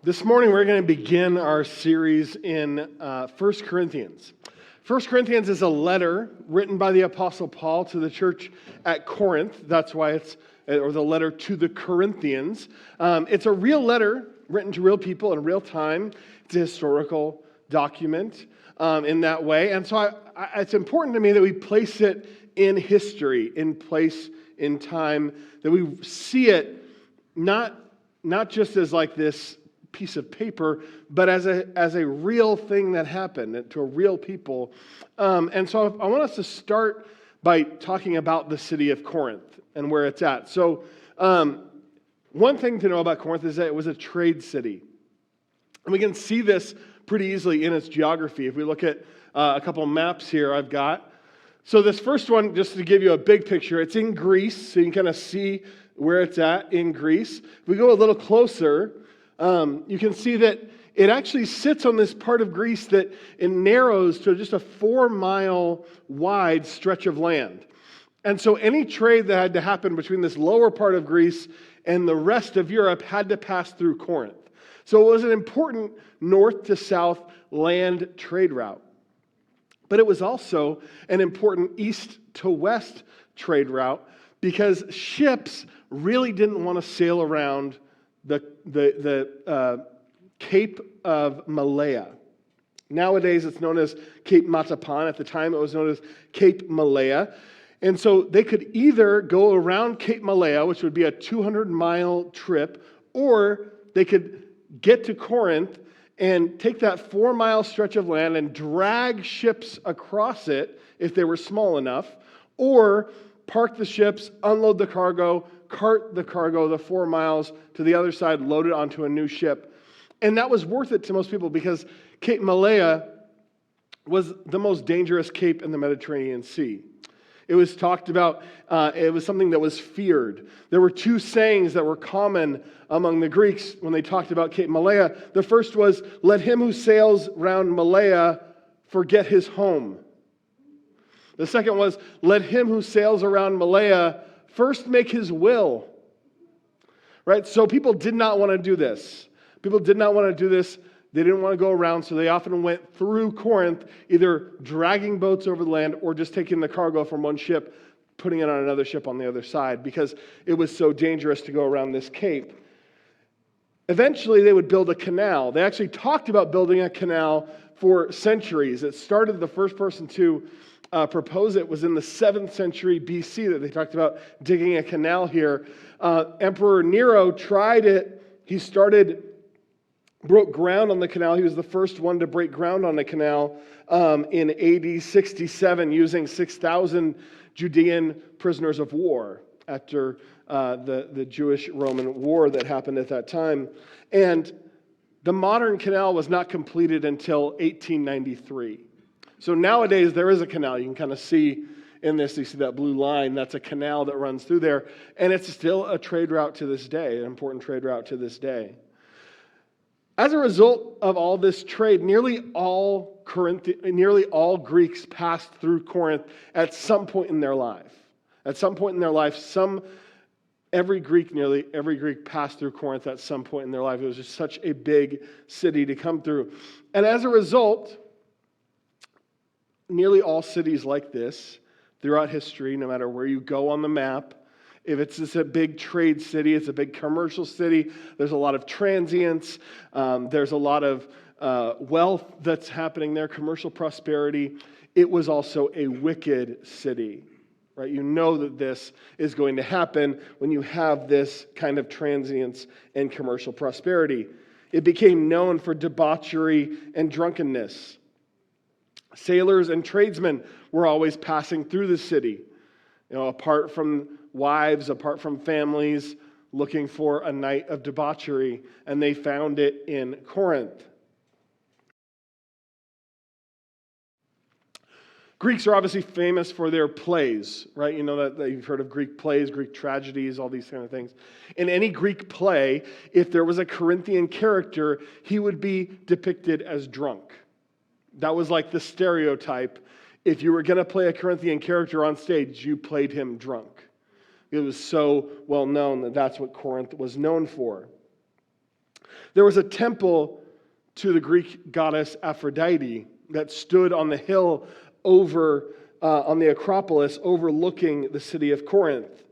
This morning we're going to begin our series in 1 Corinthians. 1 Corinthians is a letter written by the Apostle Paul to the church at Corinth. That's why or the letter to the Corinthians. It's a real letter written to real people in real time. It's a historical document in that way. And so it's important to me that we place it in history, in place, in time, that we see it not just as like this piece of paper, but as a real thing that happened to a real people. And so I want us to start by talking about the city of Corinth and where it's at. So one thing to know about Corinth is that it was a trade city. And we can see this pretty easily in its geography. If we look at a couple maps here I've got. So this first one, just to give you a big picture, it's in Greece, so you can kind of see where it's at in Greece. If we go a little closer, you can see that it actually sits on this part of Greece that it narrows to just a 4-mile wide stretch of land. And so any trade that had to happen between this lower part of Greece and the rest of Europe had to pass through Corinth. So it was an important north to south land trade route. But it was also an important east to west trade route because ships really didn't want to sail around the Cape of Malaya. Nowadays, it's known as Cape Matapan. At the time, it was known as Cape Malaya. And so they could either go around Cape Malaya, which would be a 200-mile trip, or they could get to Corinth and take that 4-mile stretch of land and drag ships across it if they were small enough, or park the ships, unload the cargo, cart the cargo the 4 miles to the other side, load it onto a new ship. And that was worth it to most people because Cape Malaya was the most dangerous cape in the Mediterranean Sea. It was talked about, it was something that was feared. There were two sayings that were common among the Greeks when they talked about Cape Malaya. The first was, let him who sails round Malaya forget his home. The second was, let him who sails around Malaya first make his will. Right? So people did not want to do this. People did not want to do this. They didn't want to go around, so they often went through Corinth, either dragging boats over the land or just taking the cargo from one ship, putting it on another ship on the other side, because it was so dangerous to go around this cape. Eventually, they would build a canal. They actually talked about building a canal for centuries. It started, the first person to propose it was in the 7th century BC that they talked about digging a canal here. Emperor Nero tried it. He broke ground on the canal. He was the first one to break ground on the canal in AD 67 using 6,000 Judean prisoners of war after the Jewish-Roman war that happened at that time. And the modern canal was not completed until 1893. So nowadays, there is a canal. You can kind of see in this, you see that blue line, that's a canal that runs through there. And it's still a trade route to this day, an important trade route to this day. As a result of all this trade, nearly all Greeks passed through Corinth at some point in their life. At some point in their life, nearly every Greek passed through Corinth at some point in their life. It was just such a big city to come through. And as a result, nearly all cities like this throughout history, no matter where you go on the map, if it's just a big trade city, it's a big commercial city, there's a lot of transients, there's a lot of wealth that's happening there, commercial prosperity. It was also a wicked city, right? You know that this is going to happen when you have this kind of transience and commercial prosperity. It became known for debauchery and drunkenness. Sailors and tradesmen were always passing through the city, apart from wives, apart from families, looking for a night of debauchery, and they found it in Corinth. Greeks are obviously famous for their plays, right? You know that you've heard of Greek plays, Greek tragedies, all these kind of things. In any Greek play, if there was a Corinthian character, he would be depicted as drunk. That was like the stereotype. If you were going to play a Corinthian character on stage, you played him drunk. It was so well known that that's what Corinth was known for. There was a temple to the Greek goddess Aphrodite that stood on the hill over on the Acropolis overlooking the city of Corinth.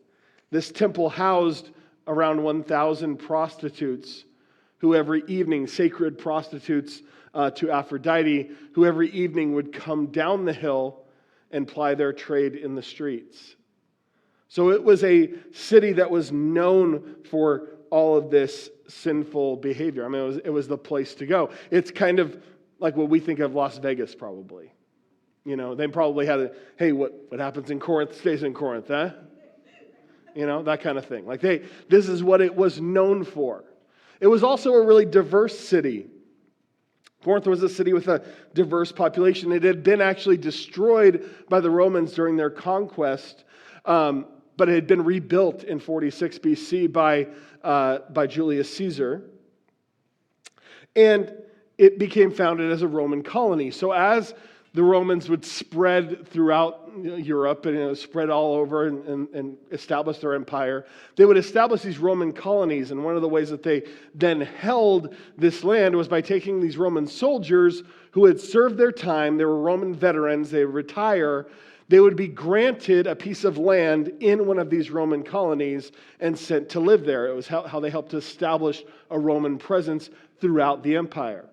This temple housed around 1,000 prostitutes who every evening, sacred prostitutes to Aphrodite, who every evening would come down the hill and ply their trade in the streets. So it was a city that was known for all of this sinful behavior. I mean, it was the place to go. It's kind of like what we think of Las Vegas, probably. You know, they probably had hey, what happens in Corinth stays in Corinth, huh? You know, that kind of thing. Like, this is what it was known for. It was also a really diverse city. Corinth was a city with a diverse population. It had been actually destroyed by the Romans during their conquest, but it had been rebuilt in 46 BC by Julius Caesar. And it became founded as a Roman colony. So as the Romans would spread throughout Europe and spread all over and establish their empire, they would establish these Roman colonies. And one of the ways that they then held this land was by taking these Roman soldiers who had served their time. They were Roman veterans. They would retire. They would be granted a piece of land in one of these Roman colonies and sent to live there. It was how they helped to establish a Roman presence throughout the empire.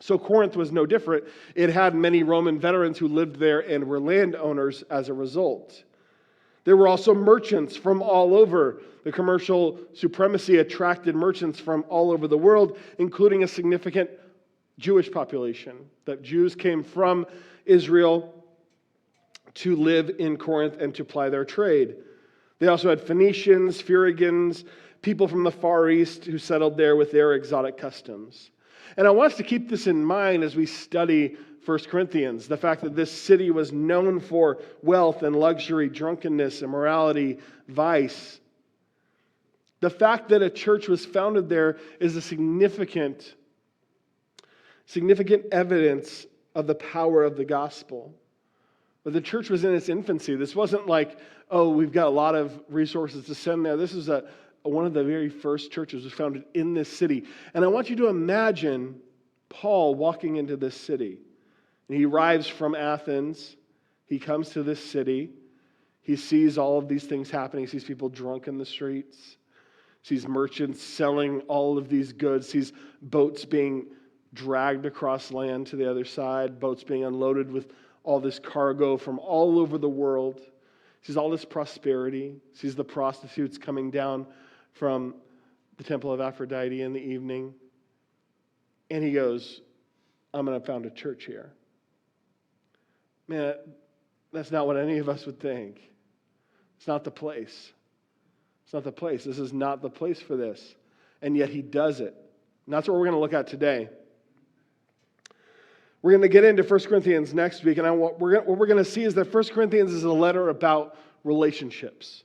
So Corinth was no different. It had many Roman veterans who lived there and were landowners as a result. There were also merchants from all over. The commercial supremacy attracted merchants from all over the world, including a significant Jewish population. That Jews came from Israel to live in Corinth and to ply their trade. They also had Phoenicians, Phrygians, people from the Far East who settled there with their exotic customs. And I want us to keep this in mind as we study 1 Corinthians, the fact that this city was known for wealth and luxury, drunkenness, immorality, vice. The fact that a church was founded there is a significant evidence of the power of the gospel. But the church was in its infancy. This wasn't like, oh, we've got a lot of resources to send there. This is one of the very first churches was founded in this city. And I want you to imagine Paul walking into this city. And he arrives from Athens. He comes to this city. He sees all of these things happening. He sees people drunk in the streets. Sees merchants selling all of these goods. Sees boats being dragged across land to the other side. Boats being unloaded with all this cargo from all over the world. Sees all this prosperity. Sees the prostitutes coming down from the temple of Aphrodite in the evening. And he goes, I'm going to found a church here. Man, that's not what any of us would think. It's not the place. It's not the place. This is not the place for this. And yet he does it. And that's what we're going to look at today. We're going to get into 1 Corinthians next week. And what we're going to see is that 1 Corinthians is a letter about relationships.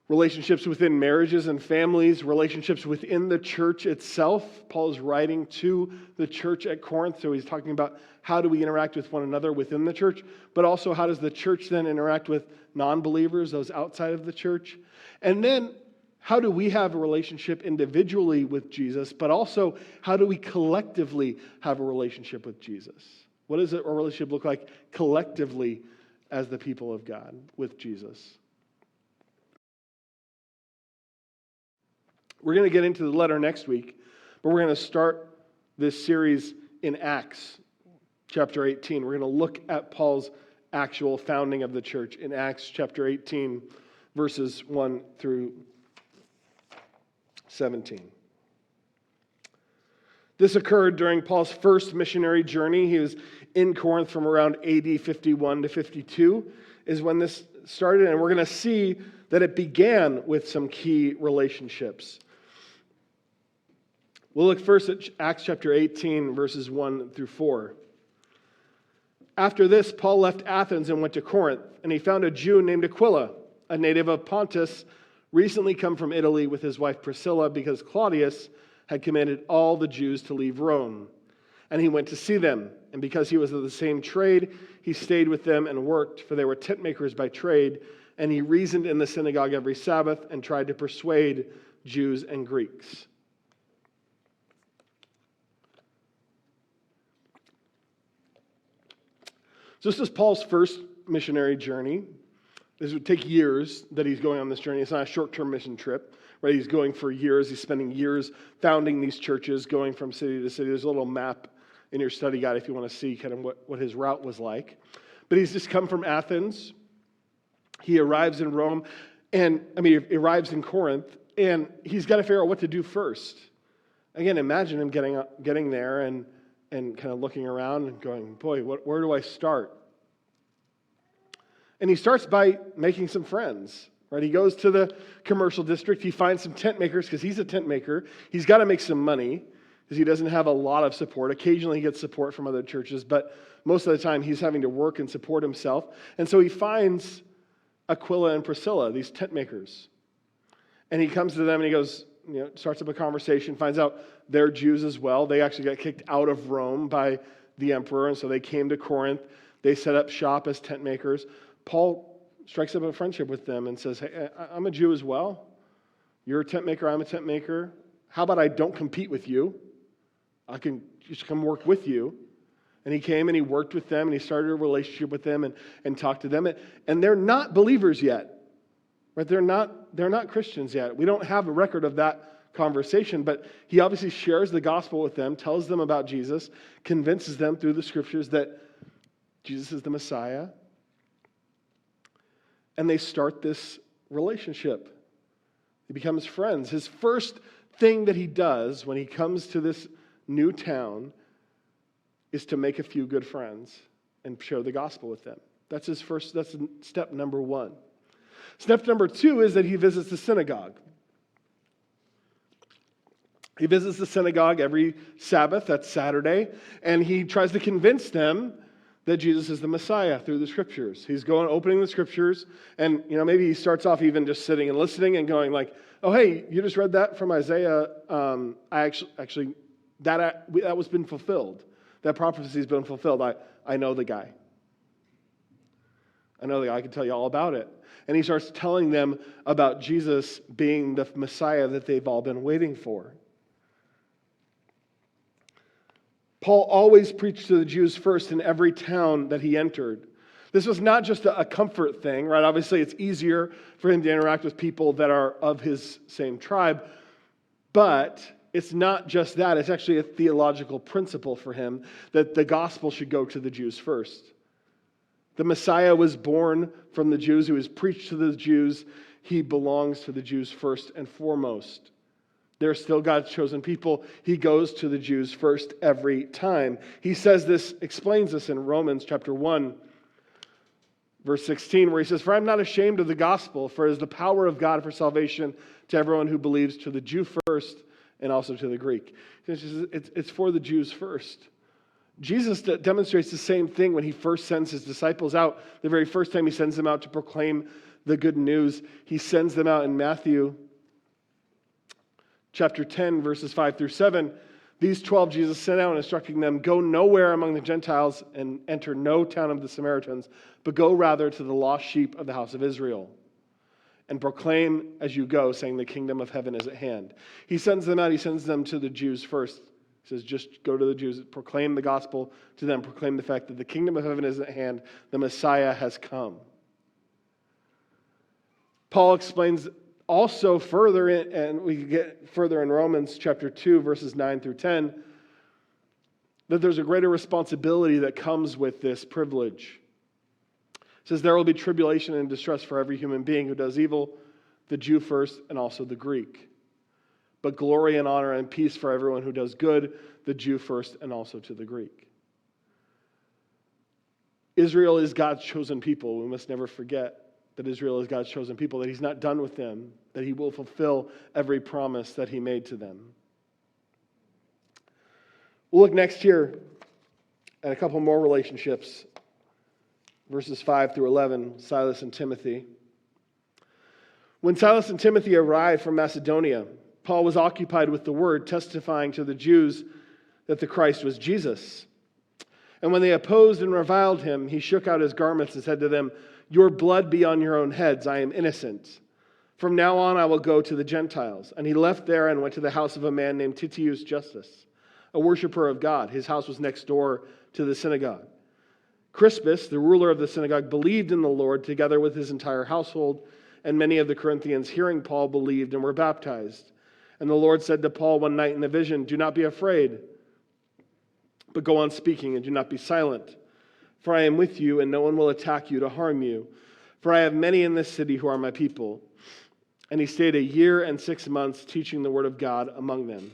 Relationships within marriages and families, relationships within the church itself. Paul is writing to the church at Corinth, so he's talking about how do we interact with one another within the church, but also how does the church then interact with non-believers, those outside of the church. And then how do we have a relationship individually with Jesus, but also how do we collectively have a relationship with Jesus? What does a relationship look like collectively as the people of God with Jesus? We're going to get into the letter next week, but we're going to start this series in Acts chapter 18. We're going to look at Paul's actual founding of the church in Acts chapter 18, verses 1 through 17. This occurred during Paul's first missionary journey. He was in Corinth from around AD 51 to 52 is when this started, and we're going to see that it began with some key relationships. We'll look first at Acts chapter 18, verses 1 through 4. After this, Paul left Athens and went to Corinth, and he found a Jew named Aquila, a native of Pontus, recently come from Italy with his wife Priscilla, because Claudius had commanded all the Jews to leave Rome. And he went to see them, and because he was of the same trade, he stayed with them and worked, for they were tent makers by trade, and he reasoned in the synagogue every Sabbath and tried to persuade Jews and Greeks. So this is Paul's first missionary journey. This would take years that he's going on this journey. It's not a short-term mission trip, right? He's going for years. He's spending years founding these churches, going from city to city. There's a little map in your study guide if you want to see kind of what his route was like. But he's just come from Athens. He arrives in Rome, he arrives in Corinth, and he's got to figure out what to do first. Again, imagine him getting there and kind of looking around and going, boy, where do I start? And he starts by making some friends, right? He goes to the commercial district. He finds some tent makers because he's a tent maker. He's got to make some money because he doesn't have a lot of support. Occasionally he gets support from other churches, but most of the time he's having to work and support himself. And so he finds Aquila and Priscilla, these tent makers. And he comes to them and he goes, starts up a conversation, finds out they're Jews as well. They actually got kicked out of Rome by the emperor, and so they came to Corinth. They set up shop as tent makers. Paul strikes up a friendship with them and says, hey, I'm a Jew as well. You're a tent maker, I'm a tent maker. How about I don't compete with you? I can just come work with you. And he came and he worked with them and he started a relationship with them and talked to them. And they're not believers yet. Right? They're not Christians yet. We don't have a record of that conversation, but he obviously shares the gospel with them, tells them about Jesus, convinces them through the scriptures that Jesus is the Messiah. And they start this relationship. He becomes friends. His first thing that he does when he comes to this new town is to make a few good friends and share the gospel with them. That's step number one. Step number two is that he visits the synagogue. He visits the synagogue every Sabbath, that's Saturday, and he tries to convince them that Jesus is the Messiah through the scriptures. He's opening the scriptures, and maybe he starts off even just sitting and listening and going like, oh, hey, you just read that from Isaiah. That was been fulfilled. That prophecy has been fulfilled. I know the guy. I can tell you all about it. And he starts telling them about Jesus being the Messiah that they've all been waiting for. Paul always preached to the Jews first in every town that he entered. This was not just a comfort thing, right? Obviously, it's easier for him to interact with people that are of his same tribe, but it's not just that. It's actually a theological principle for him that the gospel should go to the Jews first. The Messiah was born from the Jews. He was preached to the Jews. He belongs to the Jews first and foremost. They're still God's chosen people. He goes to the Jews first every time. He explains this in Romans chapter 1, verse 16, where he says, "For I'm not ashamed of the gospel, for it is the power of God for salvation to everyone who believes, to the Jew first and also to the Greek." It's for the Jews first. Jesus demonstrates the same thing when he first sends his disciples out. The very first time he sends them out to proclaim the good news, he sends them out in Matthew chapter 10, verses 5 through 7. These 12 Jesus sent out, instructing them, "Go nowhere among the Gentiles and enter no town of the Samaritans, but go rather to the lost sheep of the house of Israel. And proclaim as you go, saying the kingdom of heaven is at hand." He sends them out. He sends them to the Jews first. He says, just go to the Jews, proclaim the gospel to them, proclaim the fact that the kingdom of heaven is at hand, the Messiah has come. Paul explains also further, and we get further in Romans chapter 2, verses 9 through 10, that there's a greater responsibility that comes with this privilege. It says, "There will be tribulation and distress for every human being who does evil, the Jew first and also the Greek. But glory and honor and peace for everyone who does good, the Jew first and also to the Greek." Israel is God's chosen people. We must never forget that Israel is God's chosen people, that he's not done with them, that he will fulfill every promise that he made to them. We'll look next here at a couple more relationships. Verses 5 through 11, Silas and Timothy. When Silas and Timothy arrived from Macedonia, Paul was occupied with the word, testifying to the Jews that the Christ was Jesus. And when they opposed and reviled him, he shook out his garments and said to them, "Your blood be on your own heads, I am innocent. From now on I will go to the Gentiles." And he left there and went to the house of a man named Titius Justus, a worshiper of God. His house was next door to the synagogue. Crispus, the ruler of the synagogue, believed in the Lord together with his entire household, and many of the Corinthians, hearing Paul, believed and were baptized. And the Lord said to Paul one night in a vision, "Do not be afraid, but go on speaking and do not be silent. For I am with you, and no one will attack you to harm you. For I have many in this city who are my people." And he stayed 1 year and 6 months teaching the word of God among them.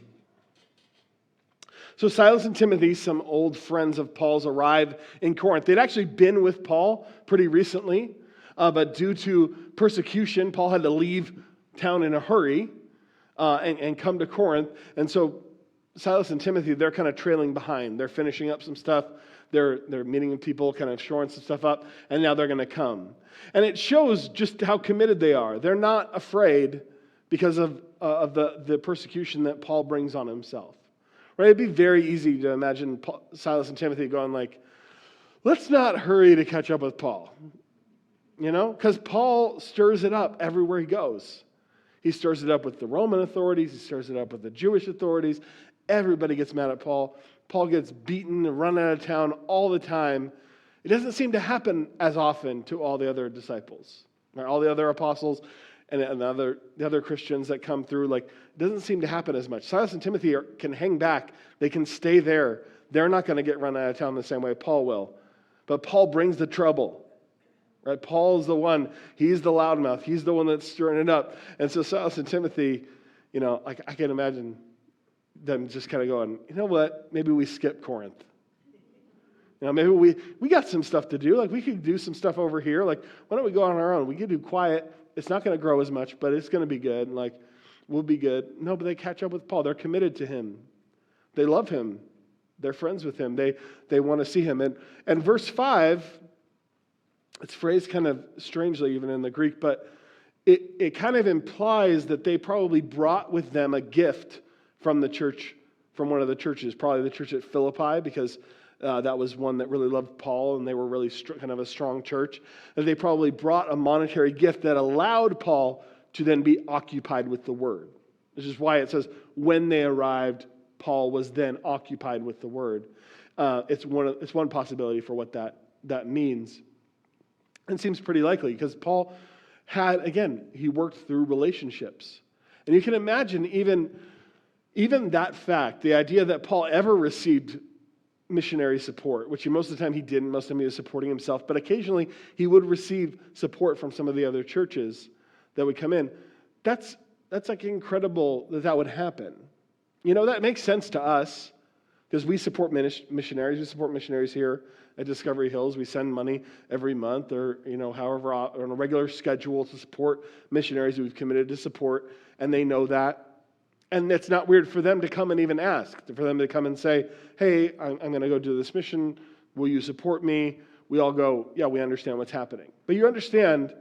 So Silas and Timothy, some old friends of Paul's, arrive in Corinth. They'd actually been with Paul pretty recently, but due to persecution, Paul had to leave town in a hurry and come to Corinth. And so Silas and Timothy, they're kind of trailing behind. They're finishing up some stuff. They're meeting with people, kind of shoring some stuff up, and now they're going to come. And it shows just how committed they are. They're not afraid because of the persecution that Paul brings on himself. Right? It'd be very easy to imagine Silas and Timothy going like, let's not hurry to catch up with Paul. You know? Because Paul stirs it up everywhere he goes. He stirs it up with the Roman authorities. He stirs it up with the Jewish authorities. Everybody gets mad at Paul. Paul gets beaten and run out of town all the time. It doesn't seem to happen as often to all the other disciples, right? All the other apostles and the other Christians that come through. Like, it doesn't seem to happen as much. Silas and Timothy can hang back. They can stay there. They're not going to get run out of town the same way Paul will. But Paul brings the trouble. Right? Paul's the one. He's the loudmouth. He's the one that's stirring it up. And so Silas and Timothy, I can imagine them just kind of going, you know what? Maybe we skip Corinth. Maybe we got some stuff to do. Like, we could do some stuff over here. Like, why don't we go on our own? We could do quiet. It's not going to grow as much, but it's going to be good. And like, we'll be good. No, but they catch up with Paul. They're committed to him. They love him. They're friends with him. They want to see him. And verse 5, it's phrased kind of strangely even in the Greek, but it kind of implies that they probably brought with them a gift from the church, from one of the churches, probably the church at Philippi, because that was one that really loved Paul, and they were really kind of a strong church. And they probably brought a monetary gift that allowed Paul to then be occupied with the word. Which is why it says, when they arrived, Paul was then occupied with the word. It's one possibility for what that means. And it seems pretty likely, because Paul had, again, he worked through relationships. And you can imagine even that fact, the idea that Paul ever received missionary support, which most of the time he didn't. Most of the time he was supporting himself, but occasionally he would receive support from some of the other churches that would come in. That's like incredible that would happen. That makes sense to us because we support missionaries. We support missionaries here at Discovery Hills. We send money every month or, however, on a regular schedule to support missionaries who we've committed to support, and they know that. And it's not weird for them to come and even ask, for them to come and say, hey, I'm going to go do this mission. Will you support me? We all go, yeah, we understand what's happening. But you understand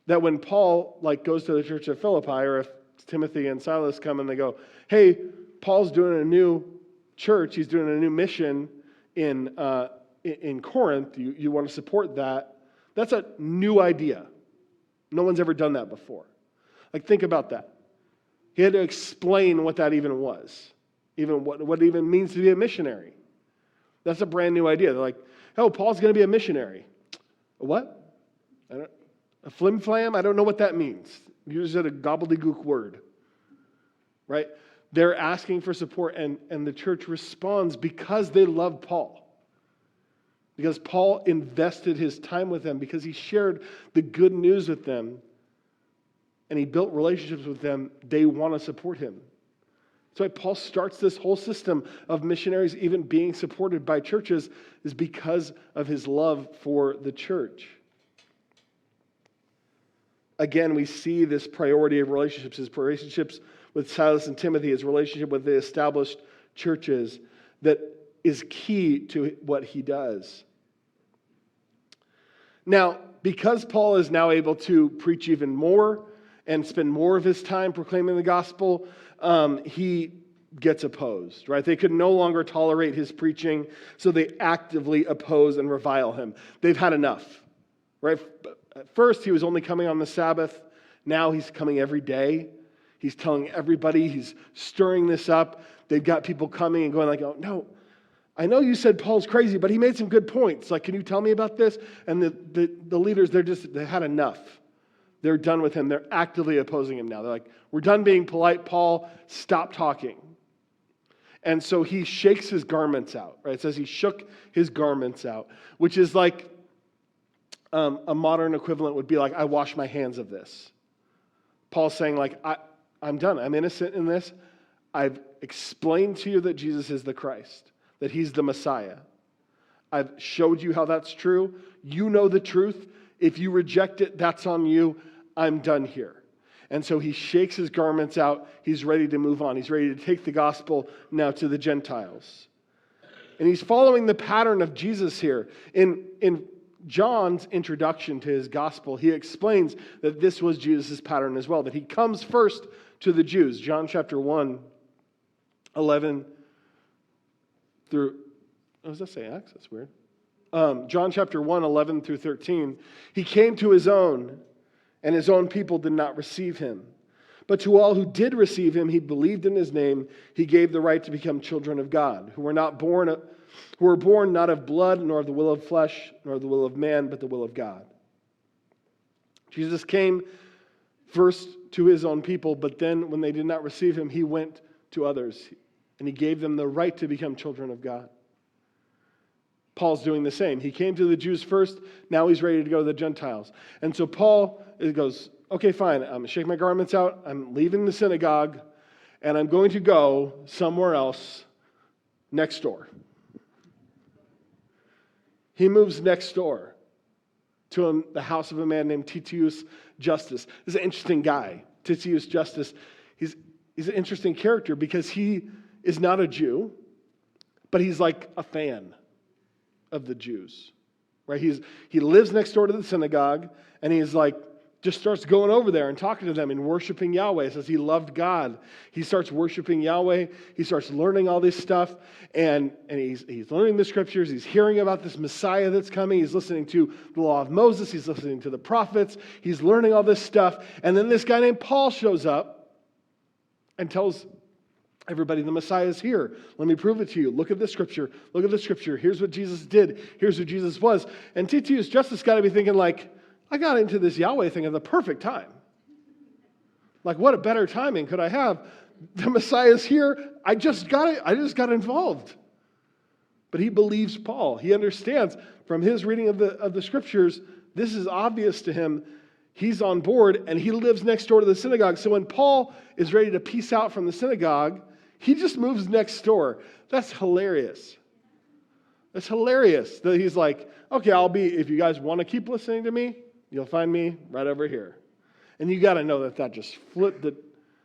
that when Paul goes to the church at Philippi, or if Timothy and Silas come and they go, hey, Paul's doing a new church. He's doing a new mission in Corinth. You want to support that? That's a new idea. No one's ever done that before. Think about that. He had to explain what that even was, even what it even means to be a missionary. That's a brand new idea. They're like, oh, Paul's going to be a missionary. A what? A flim-flam? I don't know what that means. You just said a gobbledygook word, right? They're asking for support, and the church responds because they love Paul. Because Paul invested his time with them, because he shared the good news with them, and he built relationships with them. They want to support him. That's why Paul starts this whole system of missionaries even being supported by churches, is because of his love for the church. Again, we see this priority of relationships, his relationships with Silas and Timothy, his relationship with the established churches, that is key to what he does. Now, because Paul is now able to preach even more and spend more of his time proclaiming the gospel, he gets opposed, right? They could no longer tolerate his preaching, so they actively oppose and revile him. They've had enough, right? At first, he was only coming on the Sabbath. Now he's coming every day. He's telling everybody. He's stirring this up. They've got people coming and going like, oh, no, I know you said Paul's crazy, but he made some good points. Like, can you tell me about this? And the leaders, they had enough. They're done with him. They're actively opposing him now. They're like, we're done being polite. Paul, stop talking. And so he shakes his garments out, right? It says he shook his garments out, which is like a modern equivalent would be like, I wash my hands of this. Paul's saying, like, I'm done. I'm innocent in this. I've explained to you that Jesus is the Christ, that he's the Messiah. I've showed you how that's true. You know the truth. If you reject it, that's on you. I'm done here. And so he shakes his garments out. He's ready to move on. He's ready to take the gospel now to the Gentiles. And he's following the pattern of Jesus here. In John's introduction to his gospel, he explains that this was Jesus' pattern as well, that he comes first to the Jews. John chapter 1, 11 through, does that say Acts? That's weird. John chapter 1, 11 through 13. He came to his own, and his own people did not receive him. But to all who did receive him, he believed in his name. He gave the right to become children of God, who were born not of blood, nor of the will of flesh, nor the will of man, but the will of God. Jesus came first to his own people, but then when they did not receive him, he went to others, and he gave them the right to become children of God. Paul's doing the same. He came to the Jews first, now he's ready to go to the Gentiles. And so Paul goes, okay, fine, I'm going to shake my garments out, I'm leaving the synagogue, and I'm going to go somewhere else next door. He moves next door to the house of a man named Titius Justus. This is an interesting guy, Titius Justus. He's an interesting character because he is not a Jew, but he's like a fan of the Jews, right? He lives next door to the synagogue, and he's like, just starts going over there and talking to them and worshiping Yahweh. It says he loved God. He starts worshiping Yahweh. He starts learning all this stuff, and he's learning the scriptures. He's hearing about this Messiah that's coming. He's listening to the law of Moses. He's listening to the prophets. He's learning all this stuff. And then this guy named Paul shows up and tells everybody, the Messiah is here. Let me prove it to you. Look at the scripture. Look at the scripture. Here's what Jesus did. Here's who Jesus was. And Titius Justus got to be thinking like, I got into this Yahweh thing at the perfect time. Like, what a better timing could I have? The Messiah is here. I just got involved. But he believes Paul. He understands from his reading of the scriptures, this is obvious to him. He's on board, and he lives next door to the synagogue. So when Paul is ready to peace out from the synagogue, he just moves next door. That's hilarious. That's hilarious that he's like, okay, if you guys want to keep listening to me, you'll find me right over here. And you got to know that just flipped.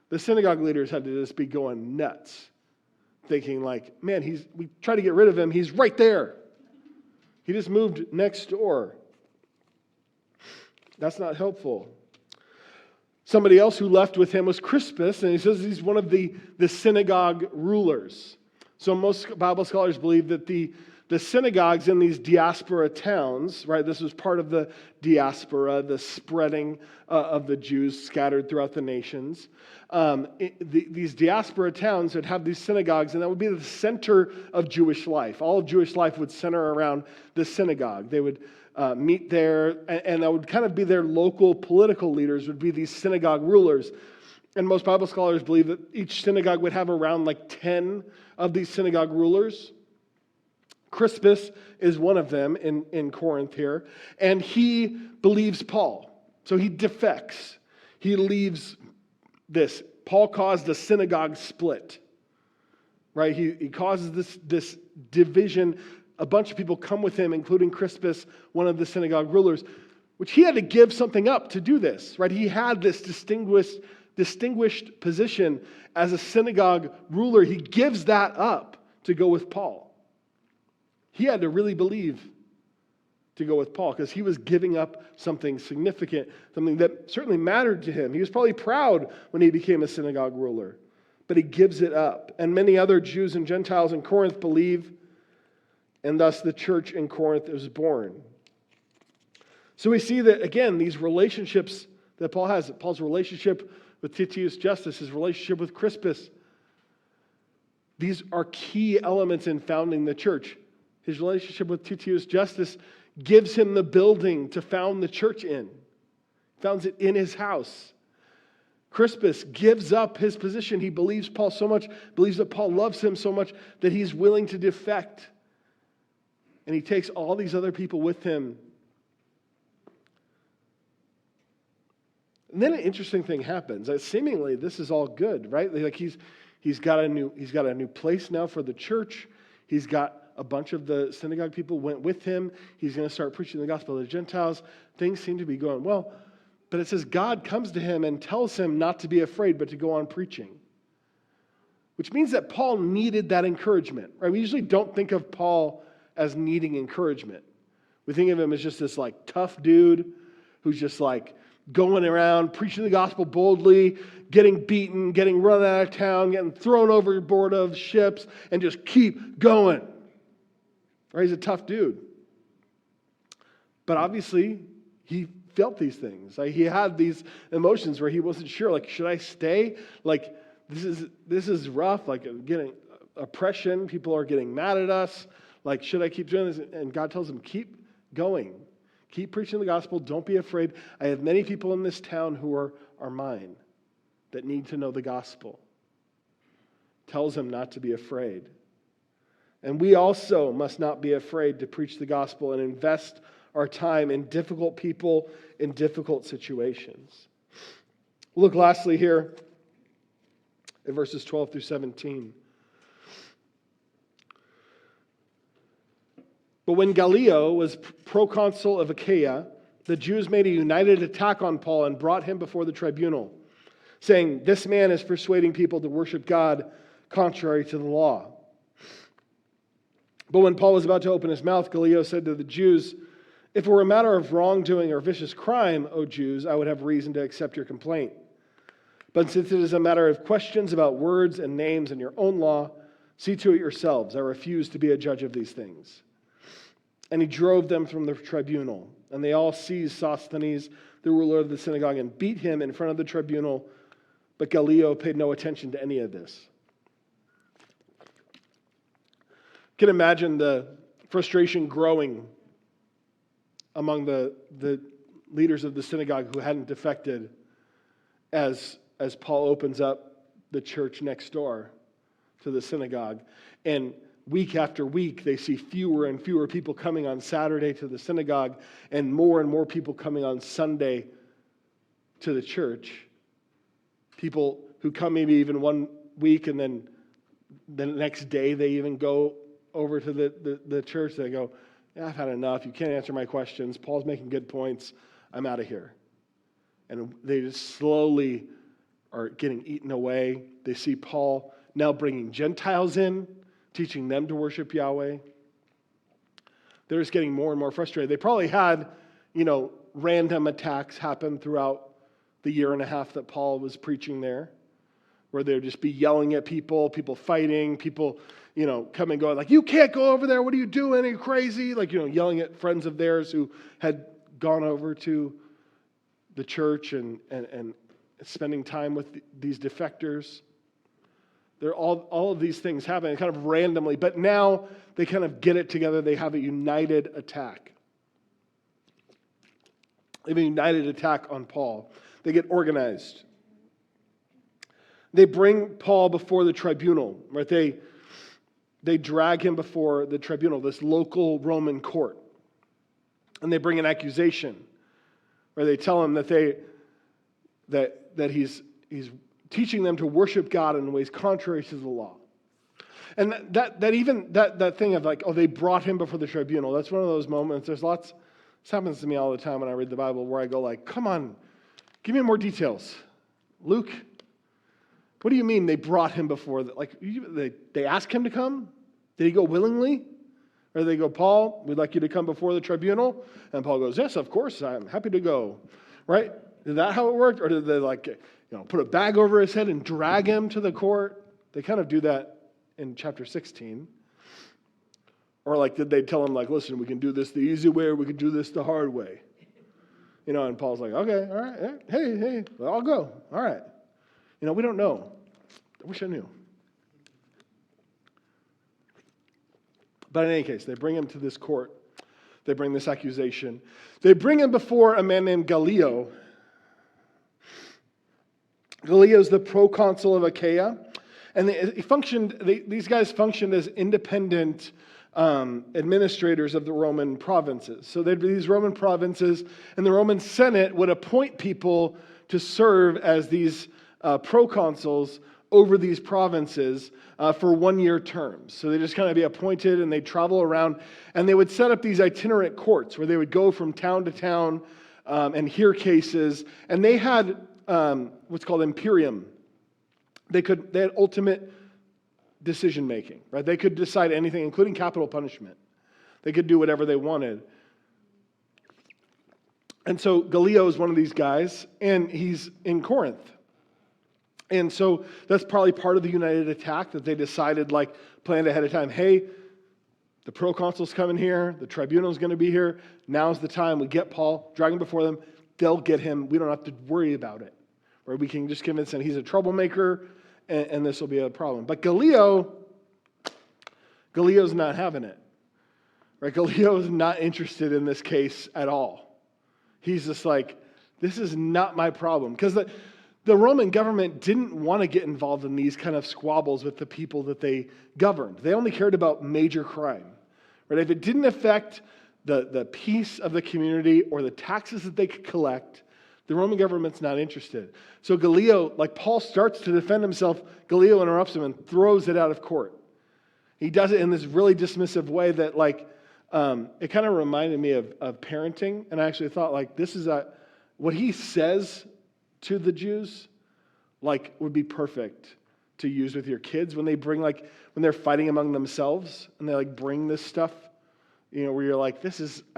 The synagogue leaders had to just be going nuts, thinking like, man, we try to get rid of him. He's right there. He just moved next door. That's not helpful. Somebody else who left with him was Crispus, and he says he's one of the synagogue rulers. So most Bible scholars believe that the synagogues in these diaspora towns, right? This was part of the diaspora, the spreading of the Jews scattered throughout the nations. These diaspora towns would have these synagogues, and that would be the center of Jewish life. All of Jewish life would center around the synagogue. They would meet there, and that would kind of be their local political leaders, would be these synagogue rulers. And most Bible scholars believe that each synagogue would have around like 10 of these synagogue rulers. Crispus is one of them in Corinth here, and he believes Paul. So he defects. He leaves this. Paul caused a synagogue split, right? He causes this division. A bunch of people come with him, including Crispus, one of the synagogue rulers, which he had to give something up to do this, right? He had this distinguished position as a synagogue ruler. He gives that up to go with Paul. He had to really believe to go with Paul because he was giving up something significant, something that certainly mattered to him. He was probably proud when he became a synagogue ruler, but he gives it up. And many other Jews and Gentiles in Corinth believe, and thus the church in Corinth is born. So we see that, again, these relationships that Paul has, Paul's relationship with Titius Justus, his relationship with Crispus, These are key elements in founding the church. His relationship with Titius Justus gives him the building to found the church in. Founds it in his house. Crispus gives up his position. He believes Paul so much, believes that Paul loves him so much that he's willing to defect. And he takes all these other people with him. And then an interesting thing happens. Seemingly, this is all good, right? Like he's got a new place now for the church. He's got a bunch of the synagogue people went with him. He's going to start preaching the gospel to the Gentiles. Things seem to be going well. But it says God comes to him and tells him not to be afraid, but to go on preaching. Which means that Paul needed that encouragement, right? We usually don't think of Paul as needing encouragement. We think of him as just this like tough dude who's just like going around preaching the gospel boldly, getting beaten, getting run out of town, getting thrown overboard of ships, and just keep going. Right? He's a tough dude. But obviously, he felt these things. Like, he had these emotions where he wasn't sure, like, should I stay? Like, this is rough. Like, getting oppression. People are getting mad at us. Like, should I keep doing this? And God tells him, keep going. Keep preaching the gospel. Don't be afraid. I have many people in this town who are mine that need to know the gospel. Tells him not to be afraid. And we also must not be afraid to preach the gospel and invest our time in difficult people in difficult situations. Look lastly here at verses 12 through 17. But when Gallio was proconsul of Achaia, the Jews made a united attack on Paul and brought him before the tribunal, saying, "This man is persuading people to worship God contrary to the law." But when Paul was about to open his mouth, Gallio said to the Jews, "If it were a matter of wrongdoing or vicious crime, O Jews, I would have reason to accept your complaint. But since it is a matter of questions about words and names and your own law, see to it yourselves. I refuse to be a judge of these things." And he drove them from the tribunal. And they all seized Sosthenes, the ruler of the synagogue, and beat him in front of the tribunal. But Gallio paid no attention to any of this. You can imagine the frustration growing among the leaders of the synagogue who hadn't defected as Paul opens up the church next door to the synagogue. And week after week, they see fewer and fewer people coming on Saturday to the synagogue and more people coming on Sunday to the church. People who come maybe even one week and then the next day they even go over to the church. They go, "Yeah, I've had enough. You can't answer my questions. Paul's making good points. I'm out of here." And they just slowly are getting eaten away. They see Paul now bringing Gentiles in, teaching them to worship Yahweh. They're just getting more and more frustrated. They probably had, random attacks happen throughout the year and a half that Paul was preaching there, where they would just be yelling at people fighting, people, come and go, like, "You can't go over there. What are you doing? Are you crazy?" Like, yelling at friends of theirs who had gone over to the church and spending time with these defectors. There are all of these things happening kind of randomly, but now they kind of get it together. They have a united attack. They have a united attack on Paul. They get organized. They bring Paul before the tribunal, right? They drag him before the tribunal, this local Roman court. And they bring an accusation, where they tell him that he's teaching them to worship God in ways contrary to the law. And that thing of like, they brought him before the tribunal, that's one of those moments. This happens to me all the time when I read the Bible, where I go like, "Come on, give me more details. Luke, what do you mean they brought him before? They asked him to come? Did he go willingly? Or they go, "Paul, we'd like you to come before the tribunal." And Paul goes, "Yes, of course, I'm happy to go." Right? Is that how it worked? Or did they put a bag over his head and drag him to the court? They kind of do that in chapter 16. Or did they tell him, "Listen, we can do this the easy way or we can do this the hard way"? And Paul's like, "Okay, all right, hey, well, I'll go. All right." We don't know. I wish I knew. But in any case, they bring him to this court. They bring this accusation. They bring him before a man named Gallio. Gallio is the proconsul of Achaia. And these guys functioned as independent administrators of the Roman provinces. So there'd be these Roman provinces, and the Roman Senate would appoint people to serve as these proconsuls over these provinces for 1-year terms. So they just kind of be appointed, and they travel around, and they would set up these itinerant courts where they would go from town to town and hear cases. And they had what's called imperium. They had ultimate decision making, right? They could decide anything, including capital punishment. They could do whatever they wanted. And so Gallio is one of these guys, and he's in Corinth. And so that's probably part of the united attack that they decided, planned ahead of time. Hey, the proconsul's coming here. The tribunal's going to be here. Now's the time. We get Paul, drag him before them. They'll get him. We don't have to worry about it. Or we can just convince him he's a troublemaker, and this will be a problem. But Gallio's not having it. Right? Gallio's not interested in this case at all. He's just like, this is not my problem. Because the Roman government didn't want to get involved in these kind of squabbles with the people that they governed. They only cared about major crime. Right? If it didn't affect the peace of the community or the taxes that they could collect, the Roman government's not interested. So Gallio, Paul starts to defend himself, Gallio interrupts him and throws it out of court. He does it in this really dismissive way that it kind of reminded me of parenting. And I actually thought this is what he says to the Jews would be perfect to use with your kids when they bring when they're fighting among themselves and they bring this stuff, where you're I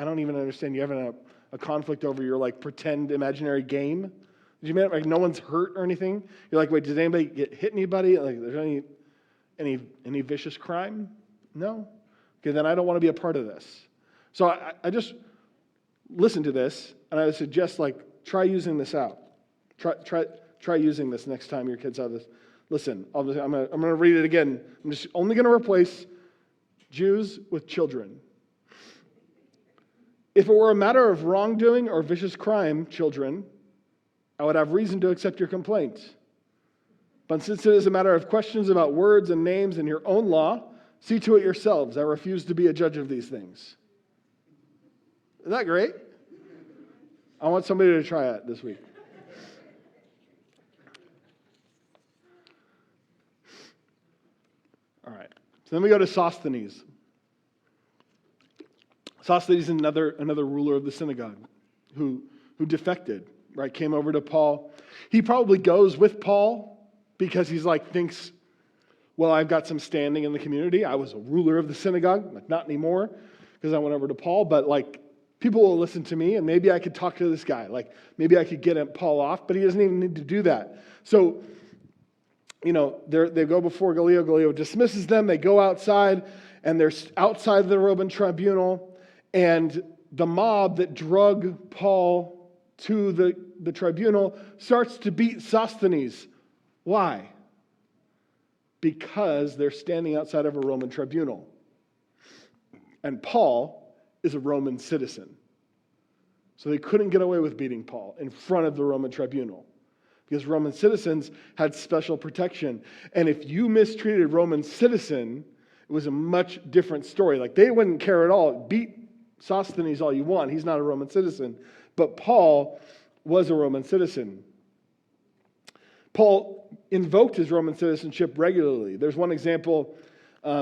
don't even understand. You're having a conflict over your pretend imaginary game. Did you mean no one's hurt or anything? You're wait, did anybody hit anybody? There's any vicious crime? No? Okay, then I don't want to be a part of this. So I just listen to this, and I would suggest try using this out. Try using this next time your kids have this. Listen, I'm going to read it again. I'm just only going to replace Jews with children. If it were a matter of wrongdoing or vicious crime, children, I would have reason to accept your complaint. But since it is a matter of questions about words and names in your own law, see to it yourselves. I refuse to be a judge of these things. Isn't that great? I want somebody to try it this week. All right. So then we go to Sosthenes. Sosthenes is another ruler of the synagogue who defected, right? Came over to Paul. He probably goes with Paul because he's thinks, well, I've got some standing in the community. I was a ruler of the synagogue, not anymore because I went over to Paul, but people will listen to me and maybe I could talk to this guy. Maybe I could get Paul off, but he doesn't even need to do that. So, they go before Gallio. Gallio dismisses them. They go outside and they're outside the Roman tribunal. And the mob that drug Paul to the tribunal starts to beat Sosthenes. Why? Because they're standing outside of a Roman tribunal. And Paul is a Roman citizen. So they couldn't get away with beating Paul in front of the Roman tribunal. Because Roman citizens had special protection. And if you mistreated a Roman citizen, it was a much different story. They wouldn't care at all. Beat Sosthenes all you want. He's not a Roman citizen. But Paul was a Roman citizen. Paul invoked his Roman citizenship regularly. There's one example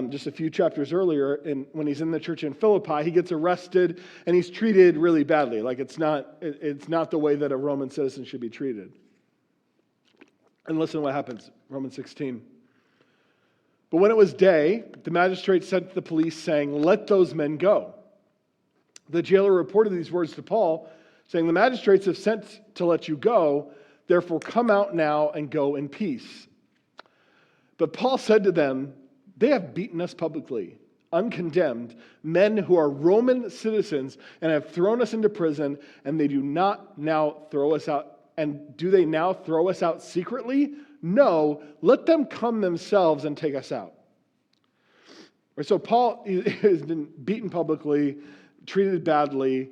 just a few chapters earlier, when he's in the church in Philippi, he gets arrested and he's treated really badly. It's not the way that a Roman citizen should be treated. And listen to what happens. Romans 16. But when it was day, the magistrate sent the police saying, "Let those men go." The jailer reported these words to Paul, saying, "The magistrates have sent to let you go, therefore come out now and go in peace." But Paul said to them, "They have beaten us publicly, uncondemned, men who are Roman citizens, and have thrown us into prison, and they do not now throw us out. And do they now throw us out secretly? No, let them come themselves and take us out." Or so Paul has been beaten publicly, treated badly,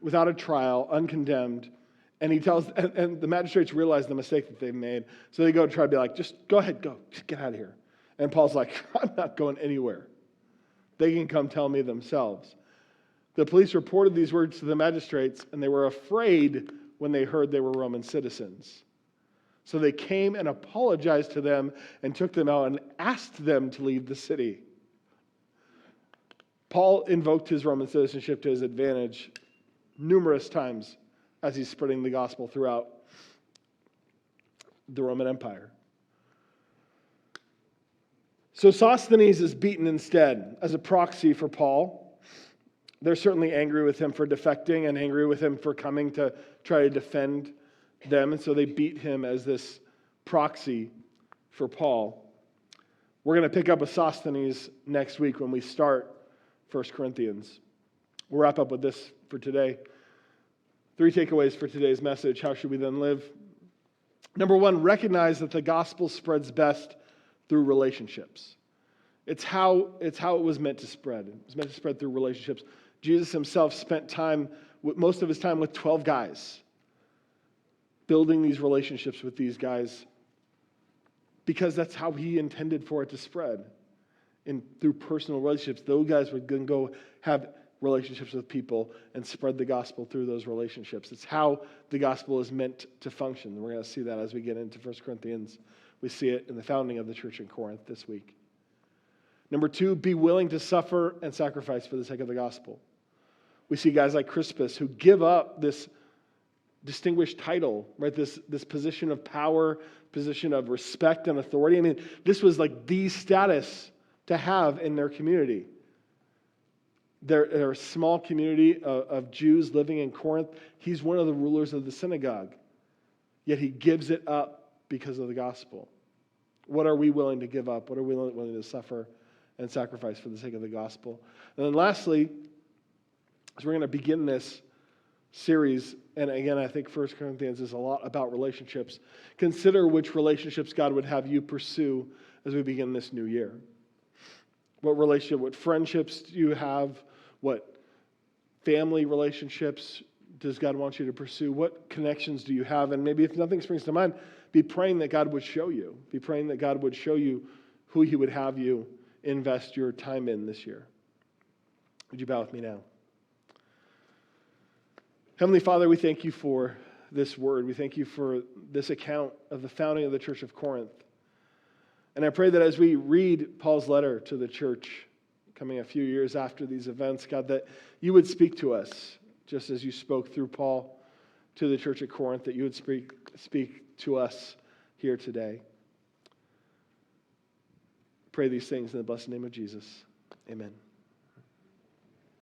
without a trial, uncondemned, and he tells, and the magistrates realize the mistake that they've made, so they go to try to be like, just go ahead, go, just get out of here. And Paul's like, I'm not going anywhere. They can come tell me themselves. The police reported these words to the magistrates, and they were afraid when they heard they were Roman citizens. So they came and apologized to them and took them out and asked them to leave the city. Paul invoked his Roman citizenship to his advantage numerous times as he's spreading the gospel throughout the Roman Empire. So Sosthenes is beaten instead as a proxy for Paul. They're certainly angry with him for defecting and angry with him for coming to try to defend them. And so they beat him as this proxy for Paul. We're going to pick up with Sosthenes next week when we start 1 Corinthians. We'll wrap up with this for today. 3 takeaways for today's message. How should we then live? Number 1, recognize that the gospel spreads best through relationships. It's how it was meant to spread. It was meant to spread through relationships. Jesus himself spent most of his time with 12 guys, building these relationships with these guys, because that's how he intended for it to spread. And through personal relationships, those guys would go have relationships with people and spread the gospel through those relationships. It's how the gospel is meant to function. And we're going to see that as we get into 1 Corinthians. We see it in the founding of the church in Corinth this week. Number 2, be willing to suffer and sacrifice for the sake of the gospel. We see guys like Crispus who give up this distinguished title, right? This position of power, position of respect and authority. I mean, this was like the status to have in their community. They're a small community of Jews living in Corinth. He's one of the rulers of the synagogue, yet he gives it up because of the gospel. What are we willing to give up? What are we willing to suffer and sacrifice for the sake of the gospel? And then lastly, as we're going to begin this series, and again, I think 1 Corinthians is a lot about relationships. Consider which relationships God would have you pursue as we begin this new year. What relationship, what friendships do you have? What family relationships does God want you to pursue? What connections do you have? And maybe if nothing springs to mind, be praying that God would show you. Be praying that God would show you who he would have you invest your time in this year. Would you bow with me now? Heavenly Father, we thank you for this word. We thank you for this account of the founding of the church of Corinth. And I pray that as we read Paul's letter to the church, coming a few years after these events, God, that you would speak to us, just as you spoke through Paul to the church at Corinth, that you would speak to us here today. Pray these things in the blessed name of Jesus. Amen.